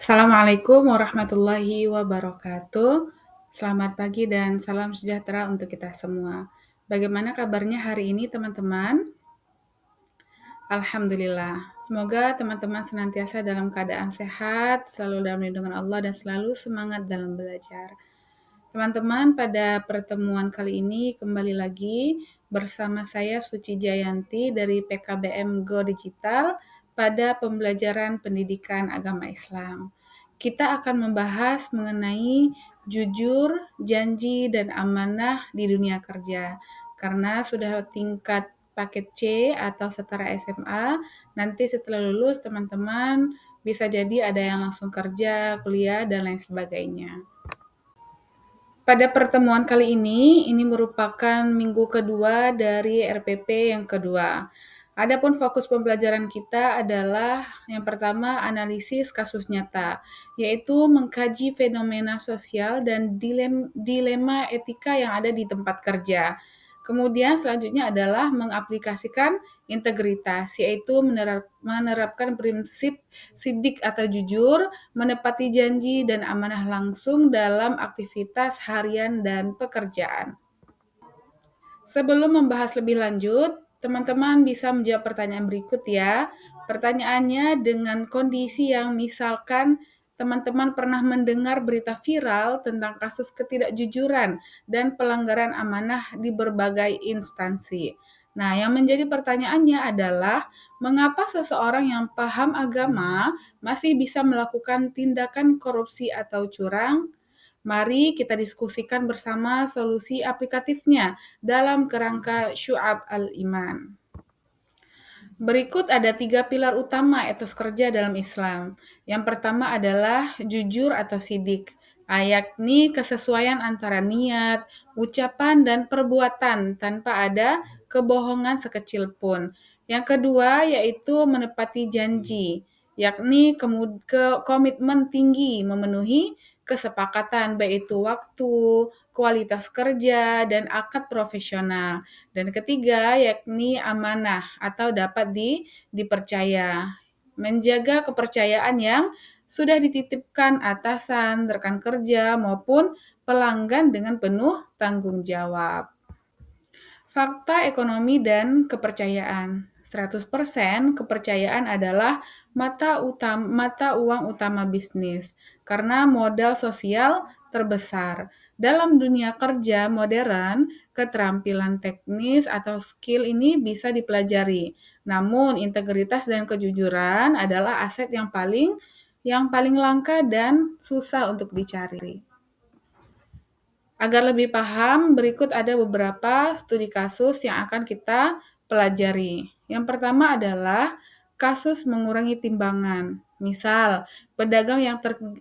Assalamualaikum warahmatullahi wabarakatuh. Selamat pagi dan salam sejahtera untuk kita semua. Bagaimana kabarnya hari ini, teman-teman? Alhamdulillah. Semoga teman-teman senantiasa dalam keadaan sehat, selalu dalam lindungan Allah, dan selalu semangat dalam belajar. Teman-teman, pada pertemuan kali ini kembali lagi bersama saya Suci Jayanti dari PKBM Go Digital pada pembelajaran pendidikan agama Islam. Kita akan membahas mengenai jujur, janji, dan amanah di dunia kerja. Karena sudah tingkat paket C atau setara SMA, nanti setelah lulus teman-teman bisa jadi ada yang langsung kerja, kuliah, dan lain sebagainya. Pada pertemuan kali ini merupakan minggu kedua dari RPP yang kedua. Adapun fokus pembelajaran kita adalah yang pertama analisis kasus nyata, yaitu mengkaji fenomena sosial dan dilema etika yang ada di tempat kerja. Kemudian selanjutnya adalah mengaplikasikan integritas, yaitu menerapkan prinsip sidik atau jujur, menepati janji dan amanah langsung dalam aktivitas harian dan pekerjaan. Sebelum membahas lebih lanjut, teman-teman bisa menjawab pertanyaan berikut ya. Pertanyaannya dengan kondisi yang misalkan teman-teman pernah mendengar berita viral tentang kasus ketidakjujuran dan pelanggaran amanah di berbagai instansi. Nah, yang menjadi pertanyaannya adalah mengapa seseorang yang paham agama masih bisa melakukan tindakan korupsi atau curang? Mari kita diskusikan bersama solusi aplikatifnya dalam kerangka Syu'ab al-Iman. Berikut ada 3 pilar utama etos kerja dalam Islam. Yang pertama adalah jujur atau sidik, yakni kesesuaian antara niat, ucapan, dan perbuatan tanpa ada kebohongan sekecil pun. Yang kedua yaitu menepati janji, yakni komitmen tinggi memenuhi kesepakatan baik itu waktu, kualitas kerja, dan akad profesional. Dan ketiga, yakni amanah atau dapat dipercaya. Menjaga kepercayaan yang sudah dititipkan atasan, rekan kerja, maupun pelanggan dengan penuh tanggung jawab. Fakta ekonomi dan kepercayaan. 100% kepercayaan adalah mata uang utama bisnis karena modal sosial terbesar. Dalam dunia kerja modern, keterampilan teknis atau skill ini bisa dipelajari. Namun, integritas dan kejujuran adalah aset yang paling langka dan susah untuk dicari. Agar lebih paham, berikut ada beberapa studi kasus yang akan kita pelajari. Yang pertama adalah kasus mengurangi timbangan. Misal, pedagang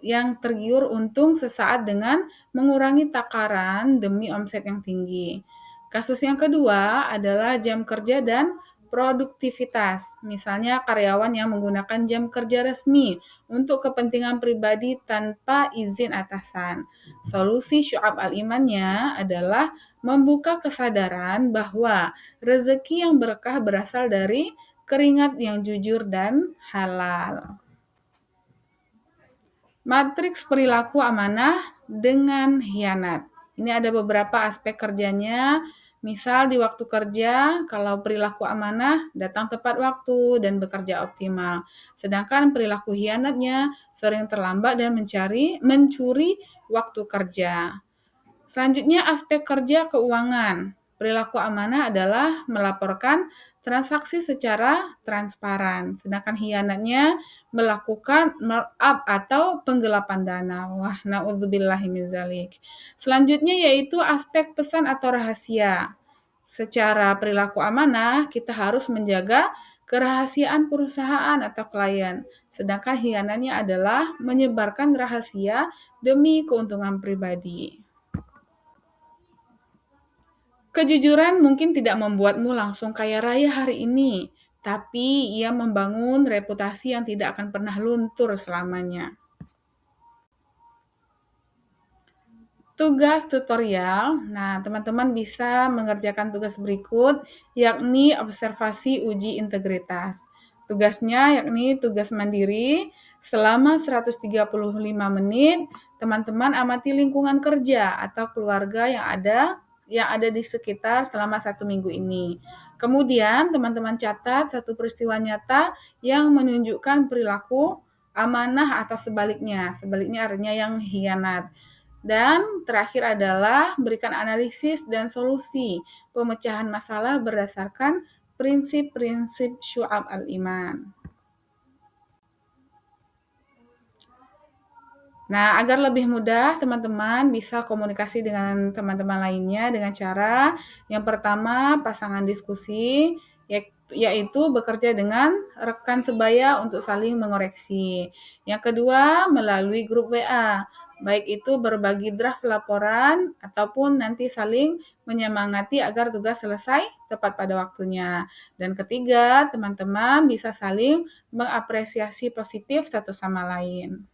yang tergiur untung sesaat dengan mengurangi takaran demi omset yang tinggi. Kasus yang kedua adalah jam kerja dan produktivitas. Misalnya karyawan yang menggunakan jam kerja resmi untuk kepentingan pribadi tanpa izin atasan. Solusi Syu'ab al-Imannya adalah membuka kesadaran bahwa rezeki yang berkah berasal dari keringat yang jujur dan halal. Matriks perilaku amanah dengan hianat. Ini ada beberapa aspek kerjanya. Misal di waktu kerja, kalau perilaku amanah datang tepat waktu dan bekerja optimal. Sedangkan perilaku hianatnya sering terlambat dan mencuri waktu kerja. Selanjutnya aspek kerja keuangan. Perilaku amanah adalah melaporkan transaksi secara transparan, sedangkan hianatnya melakukan markup atau penggelapan dana. Wah, na'udzubillahi min dzalik. Selanjutnya yaitu aspek pesan atau rahasia. Secara perilaku amanah, kita harus menjaga kerahasiaan perusahaan atau klien, sedangkan hianatnya adalah menyebarkan rahasia demi keuntungan pribadi. Kejujuran mungkin tidak membuatmu langsung kaya raya hari ini, tapi ia membangun reputasi yang tidak akan pernah luntur selamanya. Tugas tutorial, nah teman-teman bisa mengerjakan tugas berikut, yakni observasi uji integritas. Tugasnya yakni tugas mandiri, Selama 135 menit, teman-teman amati lingkungan kerja atau keluarga yang ada di sekitar selama 1 minggu ini. Kemudian, teman-teman catat satu peristiwa nyata yang menunjukkan perilaku amanah atau sebaliknya. Sebaliknya artinya yang hianat. Dan terakhir adalah berikan analisis dan solusi pemecahan masalah berdasarkan prinsip-prinsip syu'ab al-iman. Nah, agar lebih mudah, teman-teman bisa komunikasi dengan teman-teman lainnya dengan cara yang pertama, pasangan diskusi, yaitu bekerja dengan rekan sebaya untuk saling mengoreksi. Yang kedua, melalui grup WA, baik itu berbagi draft laporan ataupun nanti saling menyemangati agar tugas selesai tepat pada waktunya. Dan ketiga, teman-teman bisa saling mengapresiasi positif satu sama lain.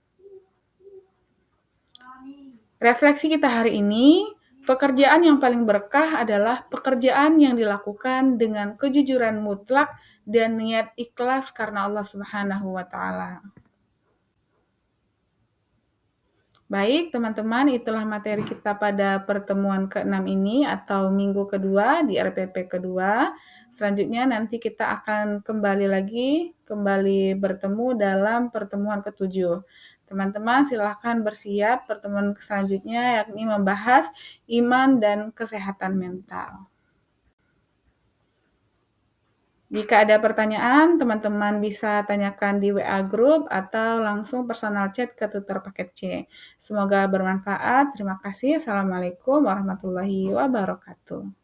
Refleksi kita hari ini, pekerjaan yang paling berkah adalah pekerjaan yang dilakukan dengan kejujuran mutlak dan niat ikhlas karena Allah Subhanahu wa Ta'ala. Baik, teman-teman, itulah materi kita pada pertemuan ke-6 ini atau minggu kedua di RPP kedua. Selanjutnya nanti kita akan kembali bertemu dalam pertemuan ke-7. Teman-teman silakan bersiap pertemuan selanjutnya yakni membahas iman dan kesehatan mental. Jika ada pertanyaan, teman-teman bisa tanyakan di WA Group atau langsung personal chat ke tutor paket C. Semoga bermanfaat. Terima kasih. Assalamualaikum warahmatullahi wabarakatuh.